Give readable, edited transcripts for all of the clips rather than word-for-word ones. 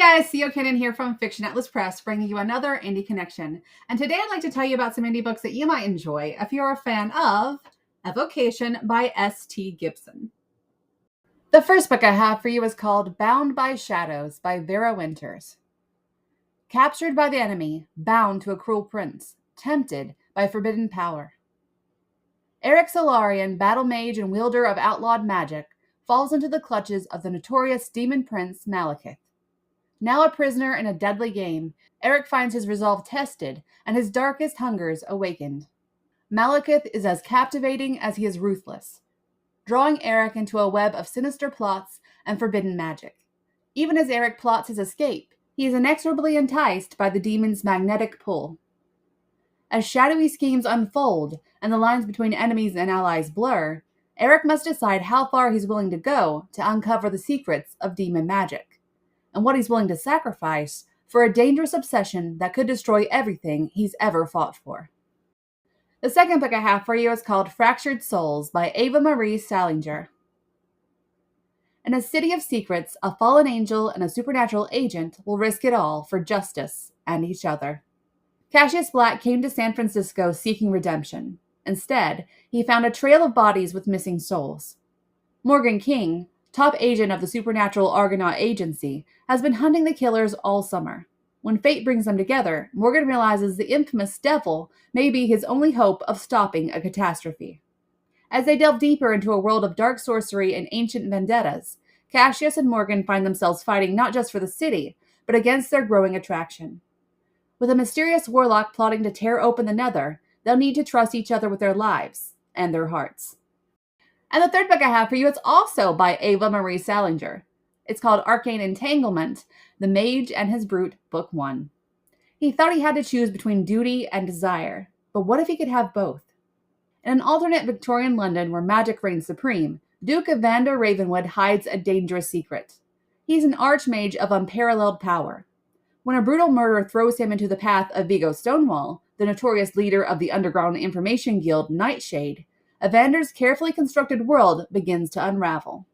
guys, CEO Kenan here from Fiction Atlas Press, bringing you another indie connection. And today I'd like to tell you about some indie books that you might enjoy if you're a fan of Evocation by S.T. Gibson. The first book I have for you is called Bound by Shadows by Vera Winters. Captured by the enemy, bound to a cruel prince, tempted by forbidden power. Eric Solarian, battle mage and wielder of outlawed magic, falls into the clutches of the notorious demon prince Malekith. Now a prisoner in a deadly game, Eric finds his resolve tested and his darkest hungers awakened. Malekith is as captivating as he is ruthless, drawing Eric into a web of sinister plots and forbidden magic. Even as Eric plots his escape, he is inexorably enticed by the demon's magnetic pull. As shadowy schemes unfold and the lines between enemies and allies blur, Eric must decide how far he's willing to go to uncover the secrets of demon magic, and what he's willing to sacrifice for a dangerous obsession that could destroy everything he's ever fought for. The second book I have for you is called Fractured Souls by Ava Marie Salinger. In a city of secrets, a fallen angel and a supernatural agent will risk it all for justice and each other. Cassius Black came to San Francisco seeking redemption. Instead, he found a trail of bodies with missing souls. Morgan King, top agent of the supernatural Argonaut Agency, has been hunting the killers all summer. When fate brings them together, Morgan realizes the infamous devil may be his only hope of stopping a catastrophe. As they delve deeper into a world of dark sorcery and ancient vendettas, Cassius and Morgan find themselves fighting not just for the city, but against their growing attraction. With a mysterious warlock plotting to tear open the nether, they'll need to trust each other with their lives and their hearts. And the third book I have for you is also by Ava Marie Salinger. It's called Arcane Entanglement, The Mage and His Brute, Book 1. He thought he had to choose between duty and desire, but what if he could have both? In an alternate Victorian London where magic reigns supreme, Duke Evander Ravenwood hides a dangerous secret. He's an archmage of unparalleled power. When a brutal murder throws him into the path of Viggo Stonewall, the notorious leader of the underground information guild Nightshade, Evander's carefully constructed world begins to unravel.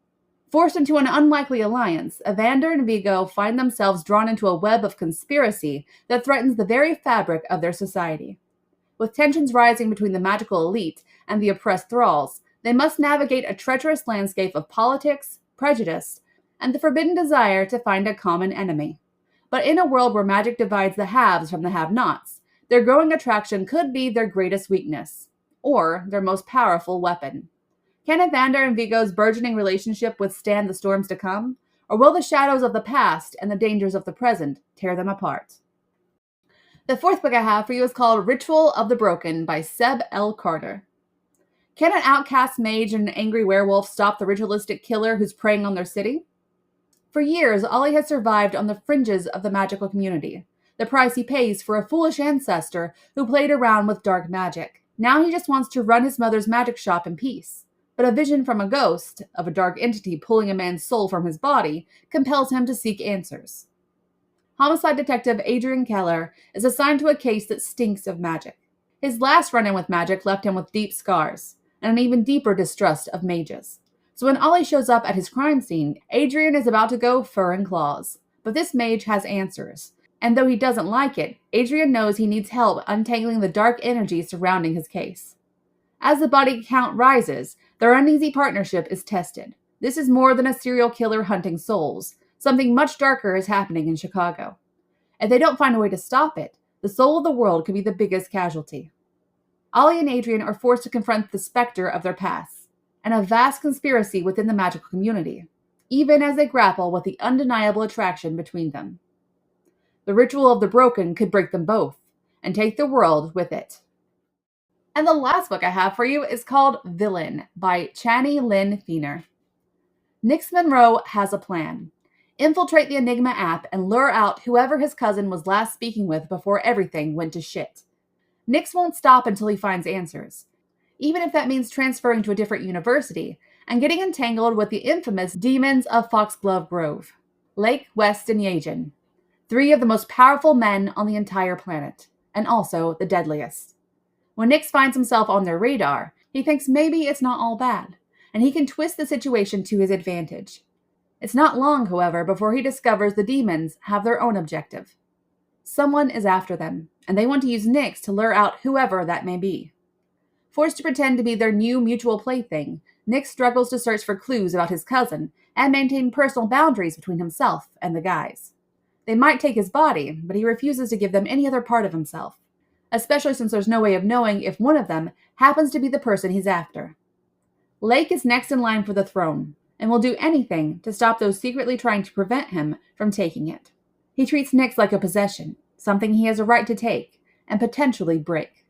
Forced into an unlikely alliance, Evander and Viggo find themselves drawn into a web of conspiracy that threatens the very fabric of their society. With tensions rising between the magical elite and the oppressed thralls, they must navigate a treacherous landscape of politics, prejudice, and the forbidden desire to find a common enemy. But in a world where magic divides the haves from the have-nots, their growing attraction could be their greatest weakness, or their most powerful weapon. Can Evander and Viggo's burgeoning relationship withstand the storms to come, or will the shadows of the past and the dangers of the present tear them apart? The fourth book I have for you is called Ritual of the Broken by Seb L. Carter. Can an outcast mage and an angry werewolf stop the ritualistic killer who's preying on their city? For years, Ollie has survived on the fringes of the magical community, the price he pays for a foolish ancestor who played around with dark magic. Now he just wants to run his mother's magic shop in peace. But a vision from a ghost, of a dark entity pulling a man's soul from his body, compels him to seek answers. Homicide detective Adrian Keller is assigned to a case that stinks of magic. His last run-in with magic left him with deep scars, and an even deeper distrust of mages. So when Ollie shows up at his crime scene, Adrian is about to go fur and claws. But this mage has answers, and though he doesn't like it, Adrian knows he needs help untangling the dark energy surrounding his case. As the body count rises, their uneasy partnership is tested. This is more than a serial killer hunting souls. Something much darker is happening in Chicago. If they don't find a way to stop it, the soul of the world could be the biggest casualty. Ollie and Adrian are forced to confront the specter of their past, and a vast conspiracy within the magical community, even as they grapple with the undeniable attraction between them. The ritual of the broken could break them both, and take the world with it. And the last book I have for you is called Villain by Channy Lynn Feener. Nix Monroe has a plan. Infiltrate the Enigma app and lure out whoever his cousin was last speaking with before everything went to shit. Nix won't stop until he finds answers, even if that means transferring to a different university and getting entangled with the infamous demons of Foxglove Grove, Lake, West, and Yagen, 3 of the most powerful men on the entire planet, and also the deadliest. When Nix finds himself on their radar, he thinks maybe it's not all bad, and he can twist the situation to his advantage. It's not long, however, before he discovers the demons have their own objective. Someone is after them, and they want to use Nyx to lure out whoever that may be. Forced to pretend to be their new mutual plaything, Nyx struggles to search for clues about his cousin and maintain personal boundaries between himself and the guys. They might take his body, but he refuses to give them any other part of himself, especially since there's no way of knowing if one of them happens to be the person he's after. Lake is next in line for the throne, and will do anything to stop those secretly trying to prevent him from taking it. He treats Nyx like a possession, something he has a right to take, and potentially break.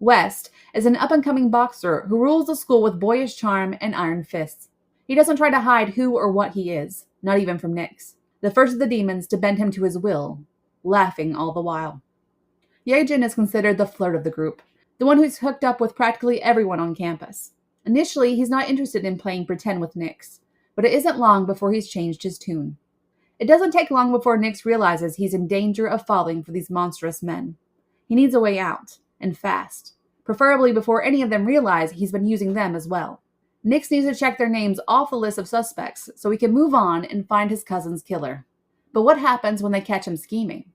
West is an up-and-coming boxer who rules the school with boyish charm and iron fists. He doesn't try to hide who or what he is, not even from Nyx, the first of the demons to bend him to his will, laughing all the while. Yejin is considered the flirt of the group, the one who's hooked up with practically everyone on campus. Initially, he's not interested in playing pretend with Nyx, but it isn't long before he's changed his tune. It doesn't take long before Nyx realizes he's in danger of falling for these monstrous men. He needs a way out, and fast, preferably before any of them realize he's been using them as well. Nyx needs to check their names off the list of suspects so he can move on and find his cousin's killer. But what happens when they catch him scheming?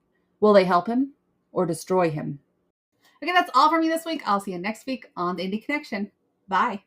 Will they help him or destroy him? Okay, that's all from me this week. I'll see you next week on the Indie Connection. Bye.